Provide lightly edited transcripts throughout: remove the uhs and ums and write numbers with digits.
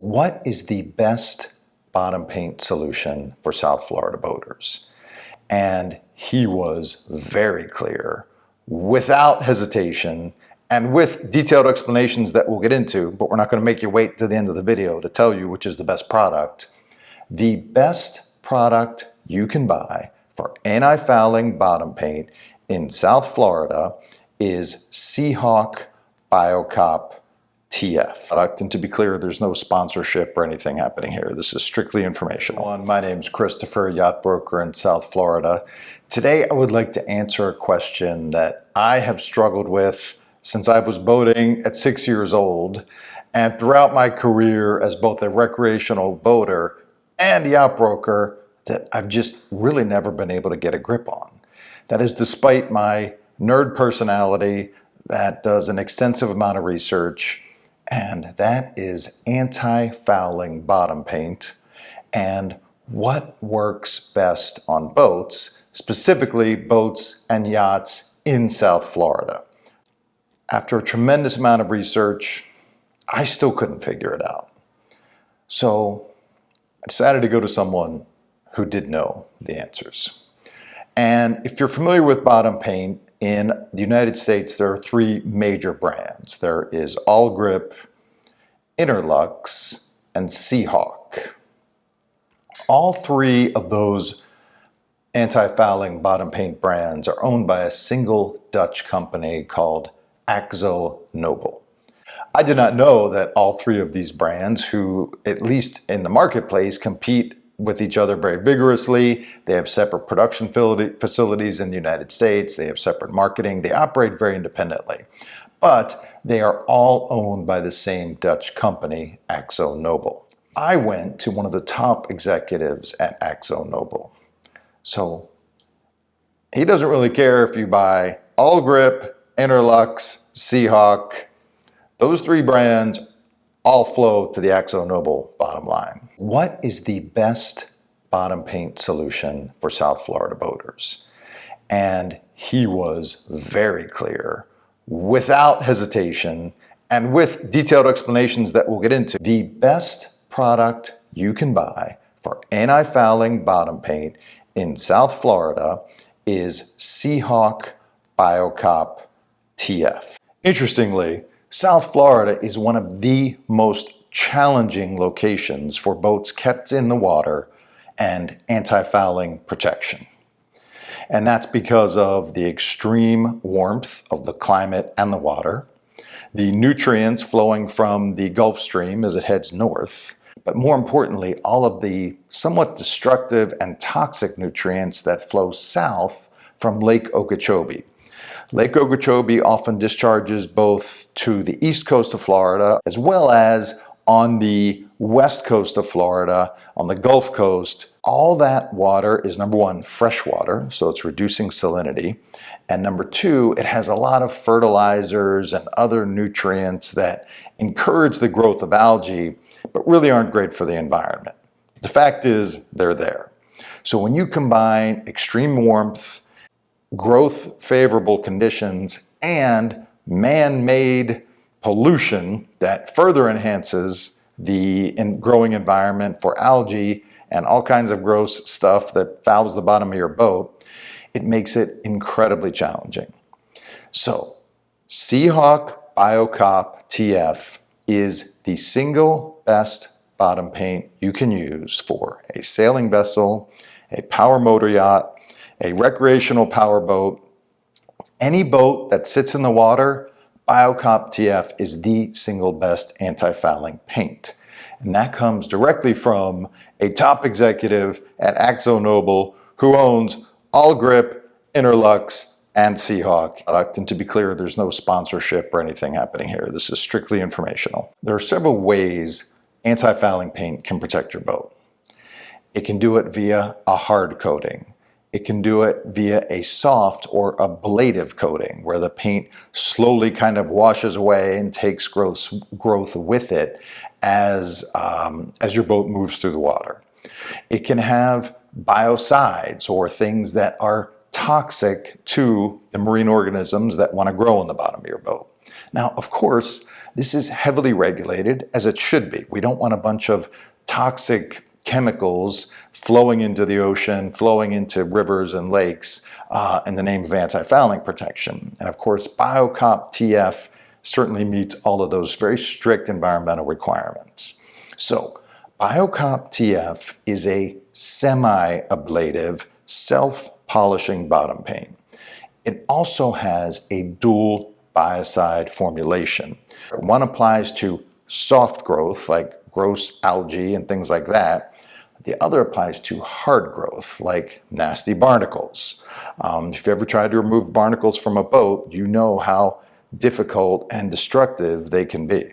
What is the best bottom paint solution for South Florida boaters? And he was very clear, without hesitation, and with detailed explanations that we'll get into, but we're not going to make you wait to the end of the video to tell you which is the best product. The best product you can buy for anti-fouling bottom paint in South Florida is Seahawk BioCop TF. And to be clear, there's no sponsorship or anything happening here. This is strictly informational. My name's Christopher, yacht broker in South Florida. Today, I would like to answer a question that I have struggled with since I was boating at 6 years old, and throughout my career as both a recreational boater and yacht broker that I've just really never been able to get a grip on. That is despite my nerd personality that does an extensive amount of research, and that is anti-fouling bottom paint and what works best on boats, specifically boats and yachts in South Florida. After a tremendous amount of research, I still couldn't figure it out. So I decided to go to someone who did know the answers. And if you're familiar with bottom paint, in the United States, there are three major brands. There is All Grip, Interlux, and Seahawk. All three of those anti-fouling bottom paint brands are owned by a single Dutch company called AkzoNobel. I did not know that all three of these brands, who at least in the marketplace compete with each other very vigorously. They have separate production facilities in the United States. They have separate marketing. They operate very independently, but they are all owned by the same Dutch company, AkzoNobel. I went to one of the top executives at AkzoNobel. So he doesn't really care if you buy All Grip, Interlux, Seahawk. Those three brands all flow to the AkzoNobel bottom line. What is the best bottom paint solution for South Florida boaters? And he was very clear, without hesitation, and with detailed explanations that we'll get into. The best product you can buy for anti-fouling bottom paint in South Florida is Seahawk BioCop TF. Interestingly, South Florida is one of the most challenging locations for boats kept in the water and anti-fouling protection. And that's because of the extreme warmth of the climate and the water, the nutrients flowing from the Gulf Stream as it heads north, but more importantly, all of the somewhat destructive and toxic nutrients that flow south from Lake Okeechobee. Lake Okeechobee often discharges both to the east coast of Florida as well as on the west coast of Florida, on the Gulf Coast. All that water is, number one, freshwater, so it's reducing salinity. And number two, it has a lot of fertilizers and other nutrients that encourage the growth of algae, but really aren't great for the environment. The fact is, they're there. So when you combine extreme warmth, growth favorable conditions, and man-made pollution that further enhances the growing environment for algae and all kinds of gross stuff that fouls the bottom of your boat, it makes it incredibly challenging. So Seahawk BioCop TF is the single best bottom paint you can use for a sailing vessel, a power motor yacht, a recreational power boat, any boat that sits in the water. BioCop TF is the single best anti-fouling paint. And that comes directly from a top executive at AkzoNobel who owns All Grip, Interlux, and Seahawk. And to be clear, there's no sponsorship or anything happening here. This is strictly informational. There are several ways anti-fouling paint can protect your boat. It can do it via a hard coating. It can do it via a soft or ablative coating where the paint slowly kind of washes away and takes growth with it as your boat moves through the water. It can have biocides, or things that are toxic to the marine organisms that want to grow in the bottom of your boat. Now, of course, this is heavily regulated, as it should be. We don't want a bunch of toxic chemicals flowing into the ocean, flowing into rivers and lakes in the name of anti-fouling protection. And of course, BioCop TF certainly meets all of those very strict environmental requirements. So BioCop TF is a semi-ablative, self-polishing bottom paint. It also has a dual biocide formulation. One applies to soft growth, like gross algae and things like that. The other applies to hard growth, like nasty barnacles. If you ever tried to remove barnacles from a boat, you know how difficult and destructive they can be.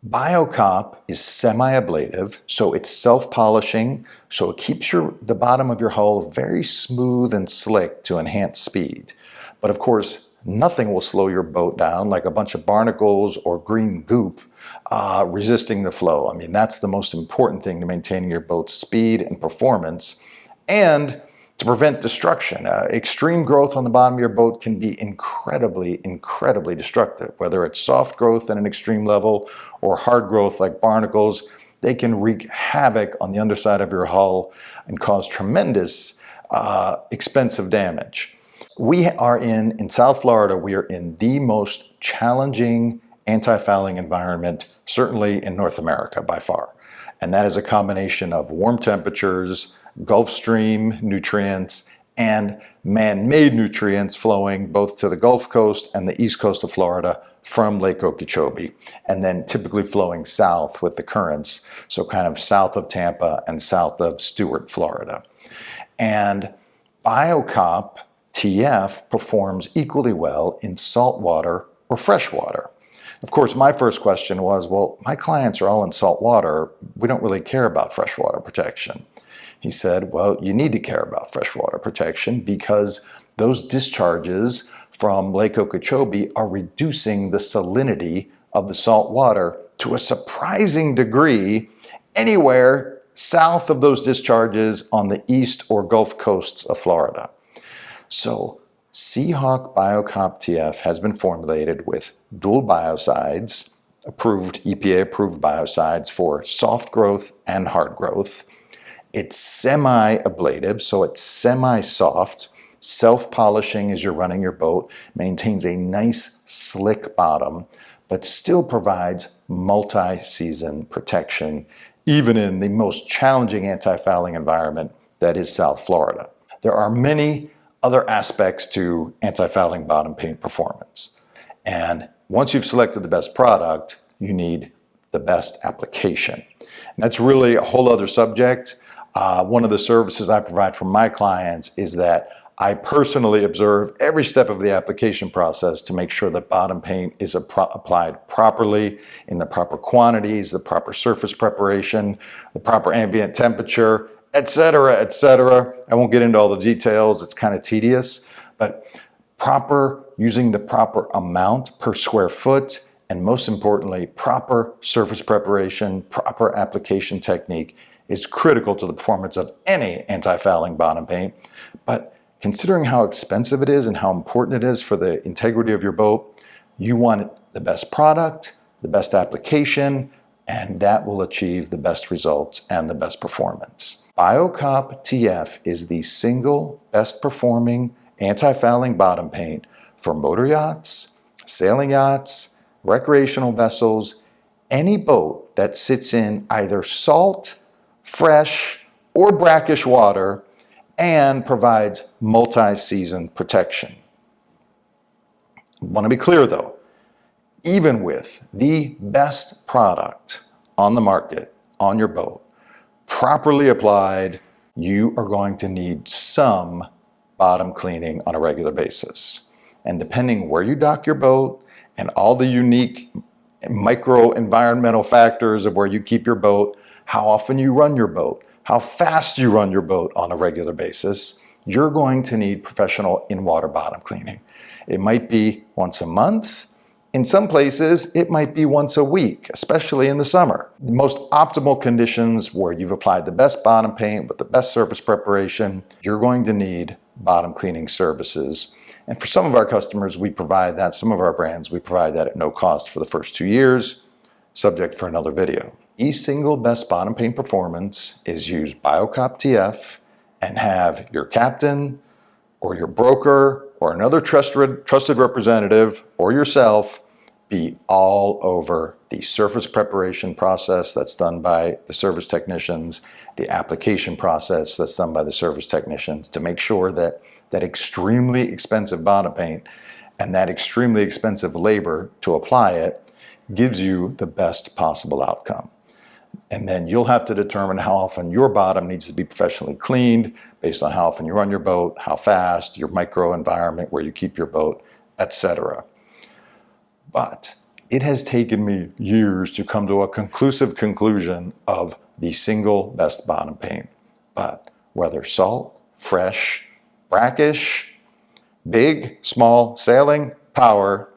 BioCop is semi-ablative, so it's self-polishing, so it keeps the bottom of your hull very smooth and slick to enhance speed. But of course, nothing will slow your boat down like a bunch of barnacles or green goop resisting the flow. I mean, that's the most important thing to maintaining your boat's speed and performance and to prevent destruction. Extreme growth on the bottom of your boat can be incredibly, incredibly destructive. Whether it's soft growth at an extreme level or hard growth like barnacles, they can wreak havoc on the underside of your hull and cause tremendous expensive damage. We are in South Florida, we are in the most challenging anti-fouling environment, certainly in North America by far. And that is a combination of warm temperatures, Gulf Stream nutrients, and man-made nutrients flowing both to the Gulf Coast and the east coast of Florida from Lake Okeechobee, and then typically flowing south with the currents, so kind of south of Tampa and south of Stuart, Florida. And BioCop TF performs equally well in saltwater or freshwater. Of course, my first question was, well, my clients are all in saltwater. We don't really care about freshwater protection. He said, well, you need to care about freshwater protection because those discharges from Lake Okeechobee are reducing the salinity of the salt water to a surprising degree anywhere south of those discharges on the east or Gulf coasts of Florida. So Seahawk BioCop TF has been formulated with dual biocides, EPA-approved biocides for soft growth and hard growth. It's semi-ablative, so it's semi-soft, self-polishing as you're running your boat, maintains a nice slick bottom, but still provides multi-season protection, even in the most challenging anti-fouling environment that is South Florida. There are many other aspects to anti-fouling bottom paint performance. And once you've selected the best product, you need the best application. And that's really a whole other subject. One of the services I provide for my clients is that I personally observe every step of the application process to make sure that bottom paint is applied properly in the proper quantities, the proper surface preparation, the proper ambient temperature, etc., etc. I won't get into all the details, it's kind of tedious, but using the proper amount per square foot, and most importantly, proper surface preparation, proper application technique is critical to the performance of any anti-fouling bottom paint. But considering how expensive it is and how important it is for the integrity of your boat, you want the best product, the best application, and that will achieve the best results and the best performance. BioCop TF is the single best performing anti-fouling bottom paint for motor yachts, sailing yachts, recreational vessels, any boat that sits in either salt, fresh, or brackish water and provides multi-season protection. I want to be clear though, even with the best product on the market on your boat, properly applied, you are going to need some bottom cleaning on a regular basis. And depending where you dock your boat and all the unique micro environmental factors of where you keep your boat, how often you run your boat, how fast you run your boat on a regular basis, you're going to need professional in-water bottom cleaning. It might be once a month. In some places, it might be once a week, especially in the summer. The most optimal conditions where you've applied the best bottom paint with the best surface preparation, you're going to need bottom cleaning services. And for some of our customers, we provide that. Some of our brands, we provide that at no cost for the first 2 years, subject for another video. The single best bottom paint performance is use BioCop TF and have your captain or your broker or another trusted representative or yourself be all over the surface preparation process that's done by the service technicians, the application process that's done by the service technicians, to make sure that that extremely expensive bottom paint and that extremely expensive labor to apply it gives you the best possible outcome. And then you'll have to determine how often your bottom needs to be professionally cleaned based on how often you're on your boat, how fast, your micro environment where you keep your boat, etc. But it has taken me years to come to a conclusive conclusion of the single best bottom paint. But whether salt, fresh, brackish, big, small, sailing, power,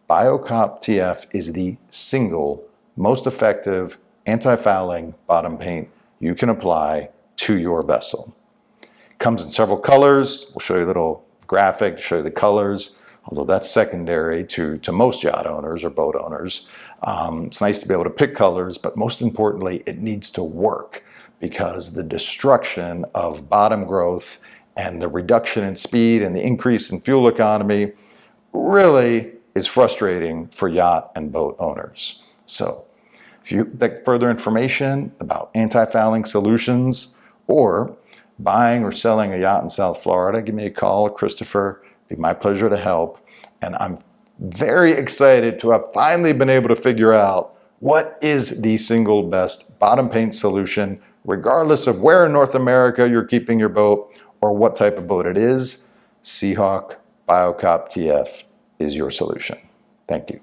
BioCop TF is the single most effective anti-fouling bottom paint you can apply to your vessel. It comes in several colors. We'll show you a little graphic to show you the colors, although that's secondary to most yacht owners or boat owners. It's nice to be able to pick colors, but most importantly, it needs to work, because the destruction of bottom growth and the reduction in speed and the increase in fuel economy really is frustrating for yacht and boat owners. So if you'd like further information about anti-fouling solutions or buying or selling a yacht in South Florida, give me a call, Christopher. It'd be my pleasure to help. And I'm very excited to have finally been able to figure out what is the single best bottom paint solution, regardless of where in North America you're keeping your boat or what type of boat it is. Seahawk BioCop TF is your solution. Thank you.